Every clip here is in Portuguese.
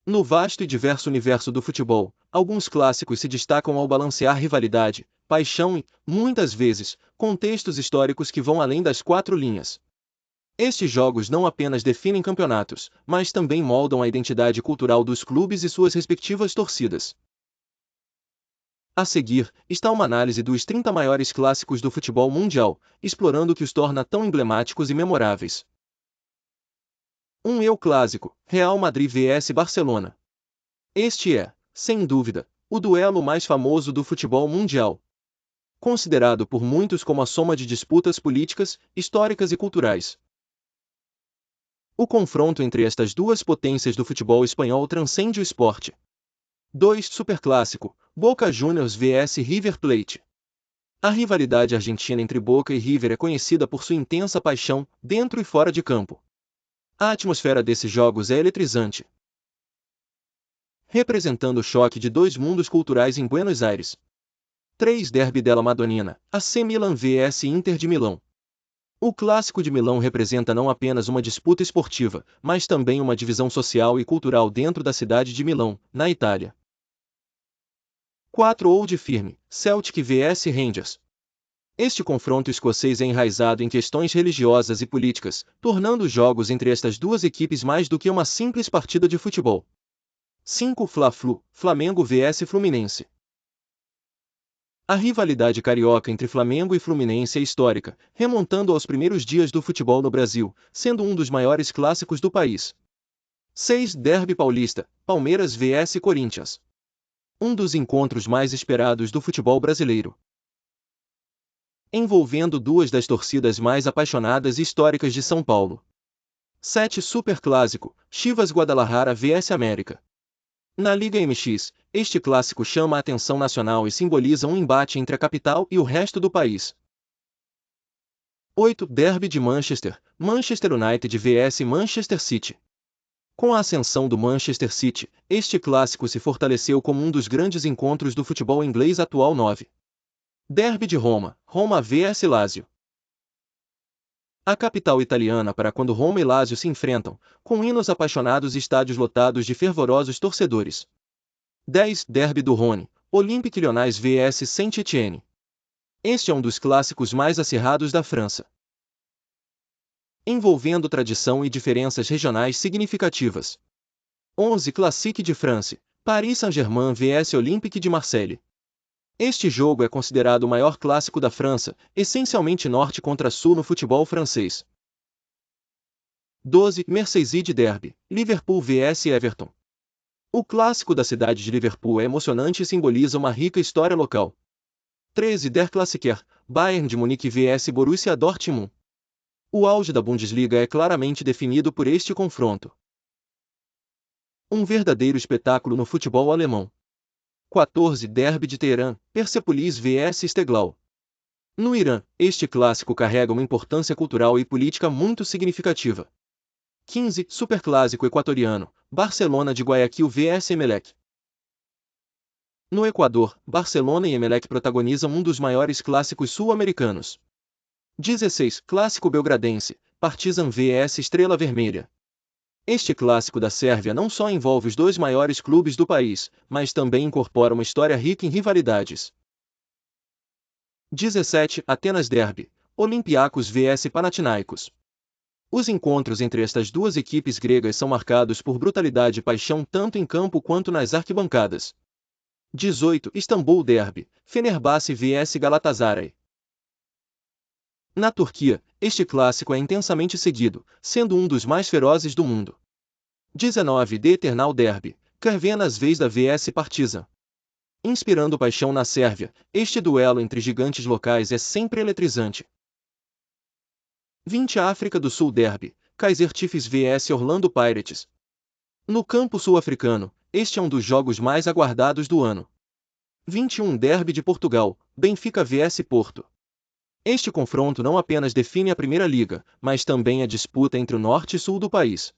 No vasto e diverso universo do futebol, alguns clássicos se destacam ao balancear rivalidade, paixão e, muitas vezes, contextos históricos que vão além das quatro linhas. Estes jogos não apenas definem campeonatos, mas também moldam a identidade cultural dos clubes e suas respectivas torcidas. A seguir, está uma análise dos 30 maiores clássicos do futebol mundial, explorando o que os torna tão emblemáticos e memoráveis. Eu clássico, Real Madrid vs Barcelona. Este é, sem dúvida, o duelo mais famoso do futebol mundial. Considerado por muitos como a soma de disputas políticas, históricas e culturais. O confronto entre estas duas potências do futebol espanhol transcende o esporte. 2. Superclássico, Boca Juniors vs River Plate. A rivalidade argentina entre Boca e River é conhecida por sua intensa paixão, dentro e fora de campo. A atmosfera desses jogos é eletrizante, representando o choque de dois mundos culturais em Buenos Aires. 3. Derby della Madonnina, AC Milan vs Inter de Milão. O Clássico de Milão representa não apenas uma disputa esportiva, mas também uma divisão social e cultural dentro da cidade de Milão, na Itália. 4. Old Firm, Celtic vs Rangers. Este confronto escocês é enraizado em questões religiosas e políticas, tornando os jogos entre estas duas equipes mais do que uma simples partida de futebol. 5. Fla-Flu, Flamengo vs Fluminense. A rivalidade carioca entre Flamengo e Fluminense é histórica, remontando aos primeiros dias do futebol no Brasil, sendo um dos maiores clássicos do país. 6. Derby Paulista, Palmeiras vs Corinthians. Um dos encontros mais esperados do futebol brasileiro, envolvendo duas das torcidas mais apaixonadas e históricas de São Paulo. 7. Superclássico, Chivas Guadalajara vs América. Na Liga MX, este clássico chama a atenção nacional e simboliza um embate entre a capital e o resto do país. 8. Derby de Manchester, Manchester United vs Manchester City. Com a ascensão do Manchester City, este clássico se fortaleceu como um dos grandes encontros do futebol inglês atual. 9. Derby de Roma, Roma vs Lazio. A capital italiana para quando Roma e Lazio se enfrentam, com hinos apaixonados e estádios lotados de fervorosos torcedores. 10. Derby do Rhône, Olympique Lyonnais vs Saint-Étienne. Este é um dos clássicos mais acirrados da França, envolvendo tradição e diferenças regionais significativas. 11. Classique de France, Paris Saint-Germain vs Olympique de Marseille. Este jogo é considerado o maior clássico da França, essencialmente norte contra sul no futebol francês. 12. Merseyside Derby, Liverpool vs Everton. O clássico da cidade de Liverpool é emocionante e simboliza uma rica história local. 13. Der Klassiker, Bayern de Munique vs Borussia Dortmund. O auge da Bundesliga é claramente definido por este confronto. Um verdadeiro espetáculo no futebol alemão. 14. Derby de Teherã, Persepolis vs Esteghlal. No Irã, este clássico carrega uma importância cultural e política muito significativa. 15. Superclássico equatoriano, Barcelona de Guayaquil vs Emelec. No Equador, Barcelona e Emelec protagonizam um dos maiores clássicos sul-americanos. 16. Clássico belgradense, Partizan vs Estrela Vermelha. Este clássico da Sérvia não só envolve os dois maiores clubes do país, mas também incorpora uma história rica em rivalidades. 17. Atenas Derby, Olympiacos vs Panathinaikos. Os encontros entre estas duas equipes gregas são marcados por brutalidade e paixão tanto em campo quanto nas arquibancadas. 18. Istambul Derby, Fenerbahçe vs Galatasaray. Na Turquia, este clássico é intensamente seguido, sendo um dos mais ferozes do mundo. 19. The Eternal Derby, Crvena Zvezda vs Partizan. Inspirando paixão na Sérvia, este duelo entre gigantes locais é sempre eletrizante. 20. África do Sul Derby, Kaizer Chiefs vs Orlando Pirates. No campo sul-africano, este é um dos jogos mais aguardados do ano. 21. Derby de Portugal, Benfica vs Porto. Este confronto não apenas define a Primeira Liga, mas também a disputa entre o norte e sul do país.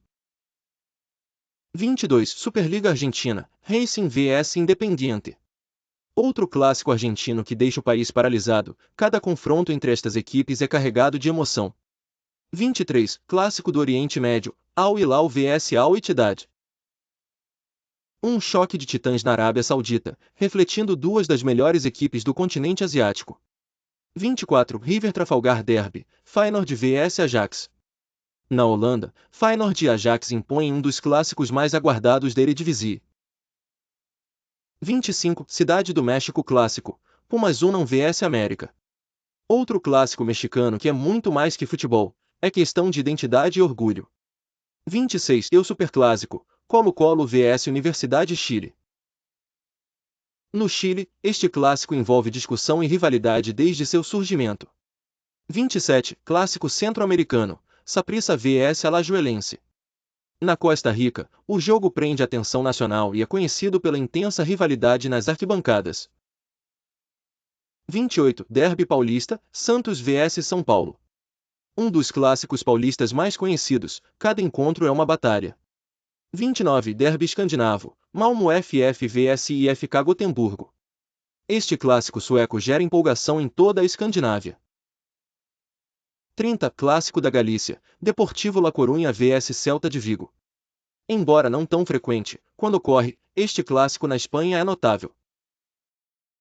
22. Superliga Argentina, Racing vs Independiente. Outro clássico argentino que deixa o país paralisado, cada confronto entre estas equipes é carregado de emoção. 23. Clássico do Oriente Médio, Al Hilal vs Al Ittihad. Um choque de titãs na Arábia Saudita, refletindo duas das melhores equipes do continente asiático. 24. River Trafalgar Derby, Feyenoord vs Ajax. Na Holanda, Feyenoord e Ajax impõem um dos clássicos mais aguardados da Eredivisie. 25. Cidade do México Clássico, Pumas Unam vs América. Outro clássico mexicano que é muito mais que futebol, é questão de identidade e orgulho. 26. E o Superclássico, Colo-Colo vs Universidade Chile. No Chile, este clássico envolve discussão e rivalidade desde seu surgimento. 27. Clássico Centro-Americano, Saprissa vs Alajuelense. Na Costa Rica, o jogo prende a atenção nacional e é conhecido pela intensa rivalidade nas arquibancadas. 28. Derby Paulista, Santos vs São Paulo. Um dos clássicos paulistas mais conhecidos, cada encontro é uma batalha. 29. Derby Escandinavo, Malmö FF vs IFK Gotemburgo. Este clássico sueco gera empolgação em toda a Escandinávia. 30. Clássico da Galícia, Deportivo La Coruña vs Celta de Vigo. Embora não tão frequente, quando ocorre, este clássico na Espanha é notável.